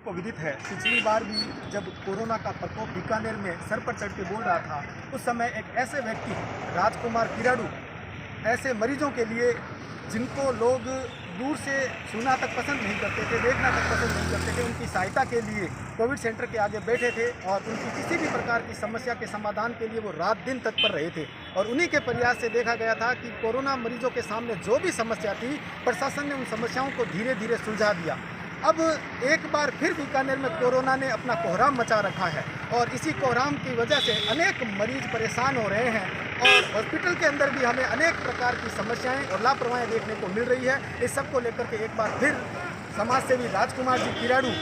को विदित है, पिछली बार भी जब कोरोना का प्रकोप बीकानेर में सर पर चढ़ के बोल रहा था, उस समय एक ऐसे व्यक्ति राजकुमार किराड़ू ऐसे मरीजों के लिए जिनको लोग दूर से छूना तक पसंद नहीं करते थे, देखना तक पसंद नहीं करते थे, उनकी सहायता के लिए कोविड सेंटर के आगे बैठे थे और उनकी किसी भी प्रकार की समस्या के समाधान के लिए वो रात दिन तत्पर रहे थे। और उन्हीं के प्रयास से देखा गया था कि कोरोना मरीजों के सामने जो भी समस्या थी, प्रशासन ने उन समस्याओं को धीरे धीरे सुलझा दिया। अब एक बार फिर बीकानेर में कोरोना ने अपना कोहराम मचा रखा है और इसी कोहराम की वजह से अनेक मरीज परेशान हो रहे हैं और हॉस्पिटल के अंदर भी हमें अनेक प्रकार की समस्याएं और लापरवाही देखने को मिल रही है। इस सब को लेकर के एक बार फिर समाज सेवी राजकुमार जी किराड़ू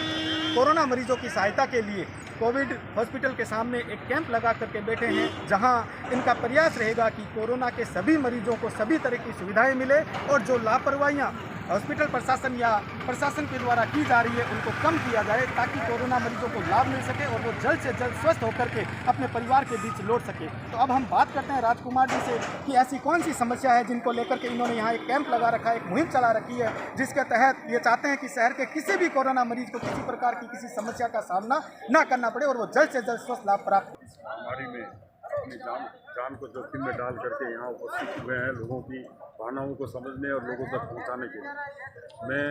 कोरोना मरीजों की सहायता के लिए कोविड हॉस्पिटल के सामने एक कैंप लगा करके बैठे हैं, जहां इनका प्रयास रहेगा कि कोरोना के सभी मरीजों को सभी तरह की सुविधाएं मिले और जो लापरवाहियां हॉस्पिटल प्रशासन या प्रशासन के द्वारा की जा रही है उनको कम किया जाए, ताकि कोरोना मरीजों को लाभ मिल सके और वो जल्द से जल्द स्वस्थ होकर के अपने परिवार के बीच लौट सके। तो अब हम बात करते हैं राजकुमार जी से कि ऐसी कौन सी समस्या है जिनको लेकर के इन्होंने यहाँ एक कैंप लगा रखा है, एक मुहिम चला रखी है, जिसके तहत ये चाहते हैं कि शहर के किसी भी कोरोना मरीज को किसी प्रकार की किसी समस्या का सामना न करना पड़े और वो जल्द से जल्द स्वस्थ लाभ प्राप्त। महामारी में अपनी जान को जोखिम में डाल करके यहाँ उपस्थित हुए हैं लोगों की भावनाओं को समझने और लोगों तक पहुँचाने के लिए। मैं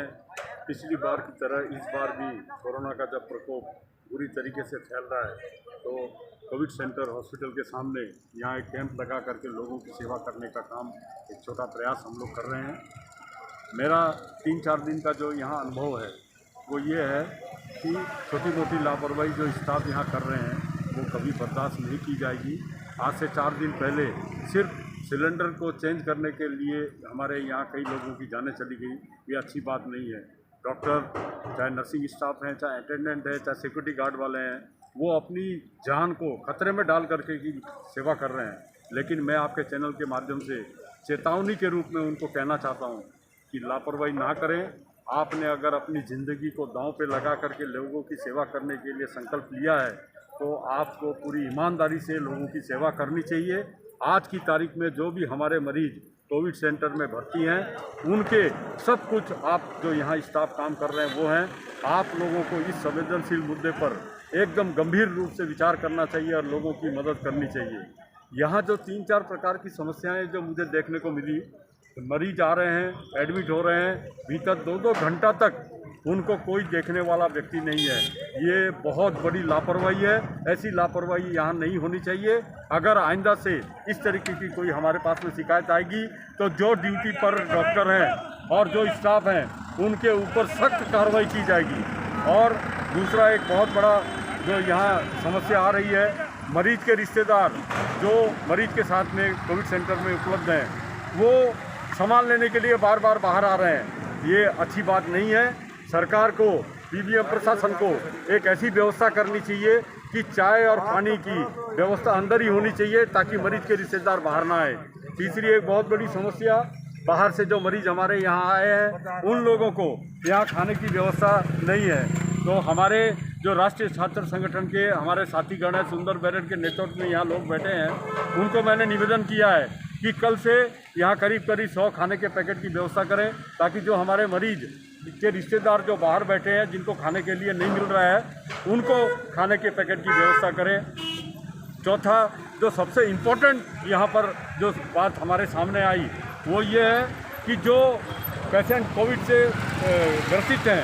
पिछली बार की तरह इस बार भी कोरोना का जब प्रकोप बुरी तरीके से फैल रहा है तो कोविड सेंटर हॉस्पिटल के सामने यहाँ एक कैंप लगा करके लोगों की सेवा करने का काम, एक छोटा प्रयास हम लोग कर रहे हैं। मेरा 3-4 दिन का जो यहाँ अनुभव है वो ये है कि छोटी मोटी लापरवाही जो स्टाफ यहाँ कर रहे हैं वो कभी बर्दाश्त नहीं की जाएगी। आज से 4 दिन पहले सिर्फ सिलेंडर को चेंज करने के लिए हमारे यहाँ कई लोगों की जानें चली गई, ये अच्छी बात नहीं है। डॉक्टर, चाहे नर्सिंग स्टाफ हैं, चाहे अटेंडेंट है, चाहे सिक्योरिटी गार्ड वाले हैं, वो अपनी जान को खतरे में डाल करके की सेवा कर रहे हैं। लेकिन मैं आपके चैनल के माध्यम से चेतावनी के रूप में उनको कहना चाहता हूँ कि लापरवाही ना करें। आपने अगर अपनी ज़िंदगी को दांव पे लगा करके लोगों की सेवा करने के लिए संकल्प लिया है तो आपको पूरी ईमानदारी से लोगों की सेवा करनी चाहिए। आज की तारीख में जो भी हमारे मरीज कोविड सेंटर में भर्ती हैं उनके सब कुछ आप जो यहाँ स्टाफ काम कर रहे हैं वो हैं। आप लोगों को इस संवेदनशील मुद्दे पर एकदम गंभीर रूप से विचार करना चाहिए और लोगों की मदद करनी चाहिए। यहाँ जो 3-4 प्रकार की समस्याएं जो मुझे देखने को मिली, मरीज आ रहे हैं, एडमिट हो रहे हैं, भीतर 2-2 घंटा तक उनको कोई देखने वाला व्यक्ति नहीं है। ये बहुत बड़ी लापरवाही है। ऐसी लापरवाही यहाँ नहीं होनी चाहिए। अगर आइंदा से इस तरीके की कोई हमारे पास में शिकायत आएगी तो जो ड्यूटी पर डॉक्टर हैं और जो स्टाफ हैं उनके ऊपर सख्त कार्रवाई की जाएगी। और दूसरा एक बहुत बड़ा जो यहाँ समस्या आ रही है, मरीज के रिश्तेदार जो मरीज के साथ में कोविड सेंटर में उपलब्ध हैं वो सामान लेने के लिए बार बार बाहर आ रहे हैं। ये अच्छी बात नहीं है। सरकार को, पीबीएम प्रशासन को एक ऐसी व्यवस्था करनी चाहिए कि चाय और पानी की व्यवस्था अंदर ही होनी चाहिए ताकि मरीज के रिश्तेदार बाहर ना आए। तीसरी एक बहुत बड़ी समस्या, बाहर से जो मरीज हमारे यहाँ आए हैं उन लोगों को यहाँ खाने की व्यवस्था नहीं है। तो हमारे जो राष्ट्रीय छात्र संगठन के हमारे साथीगण हैं, सुंदर बैरट के नेतृत्व में यहाँ लोग बैठे हैं, उनको मैंने निवेदन किया है कि कल से यहाँ करीब 100 खाने के पैकेट की व्यवस्था करें ताकि जो हमारे मरीज के रिश्तेदार जो बाहर बैठे हैं जिनको खाने के लिए नहीं मिल रहा है उनको खाने के पैकेट की व्यवस्था करें। चौथा, जो सबसे इम्पोर्टेंट यहाँ पर जो बात हमारे सामने आई वो ये है कि जो पेशेंट कोविड से ग्रसित हैं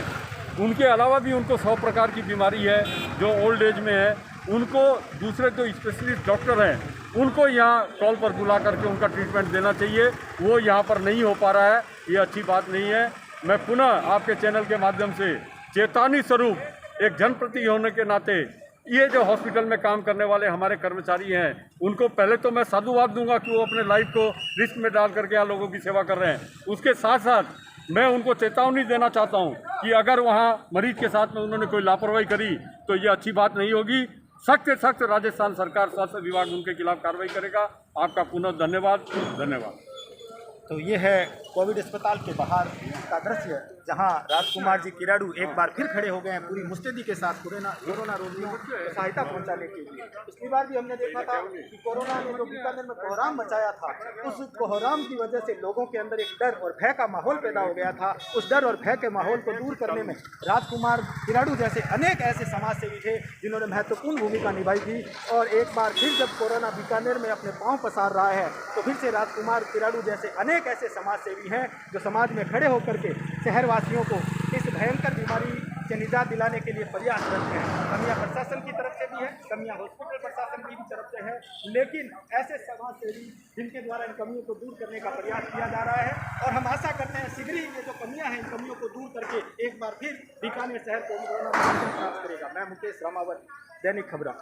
उनके अलावा भी उनको 100 प्रकार की बीमारी है, जो ओल्ड एज में है, उनको दूसरे जो स्पेशलिस्ट डॉक्टर हैं उनको यहाँ कॉल पर बुला करके उनका ट्रीटमेंट देना चाहिए। वो यहाँ पर नहीं हो पा रहा है, ये अच्छी बात नहीं है। मैं पुनः आपके चैनल के माध्यम से चेतावनी स्वरूप एक जनप्रतिनिधि होने के नाते ये जो हॉस्पिटल में काम करने वाले हमारे कर्मचारी हैं उनको पहले तो मैं साधुवाद दूंगा कि वो अपने लाइफ को रिस्क में डाल करके यहाँ लोगों की सेवा कर रहे हैं। उसके साथ साथ मैं उनको चेतावनी देना चाहता हूँ कि अगर वहाँ मरीज के साथ में उन्होंने कोई लापरवाही करी तो ये अच्छी बात नहीं होगी। सख्त से सख्त राजस्थान सरकार, स्वास्थ्य विभाग उनके खिलाफ कार्रवाई करेगा। आपका पुनः धन्यवाद। तो ये है कोविड अस्पताल के बाहर का दृश्य, जहां राजकुमार जी किराड़ू एक बार फिर खड़े हो गए हैं पूरी मुस्तैदी के साथ कोरोना रोगियों को सहायता पहुंचाने के लिए। पिछली बार भी हमने देखा था कि कोरोना ने जो बीकानेर में कोहराम मचाया था, उस कोहराम की वजह से लोगों के अंदर एक डर और भय का माहौल पैदा हो गया था। उस डर और भय के माहौल को दूर करने में राजकुमार किराड़ू जैसे अनेक ऐसे समाज सेवी थे जिन्होंने महत्वपूर्ण भूमिका निभाई थी। और एक बार फिर जब कोरोना बीकानेर में अपने पांव पसार रहा है, तो फिर से राजकुमार किराड़ू जैसे अनेक ऐसे समाज सेवी हैं जो समाज में खड़े होकर के शहरवासियों को इस भयंकर बीमारी से निजात दिलाने के लिए प्रयासरत हैं। कमियां प्रशासन की तरफ से भी है, कमियां हॉस्पिटल प्रशासन की भी तरफ से है, लेकिन ऐसे समाज सेवी जिनके द्वारा इन कमियों को दूर करने का प्रयास किया जा रहा है। और हम आशा करते हैं शीघ्र ही ये जो कमियां हैं, इन कमियों को दूर करके एक बार फिर बीकानेर शहर को कोरोना मुक्त प्राप्त करेगा। मैं मुकेश रामावत, दैनिक खबरा।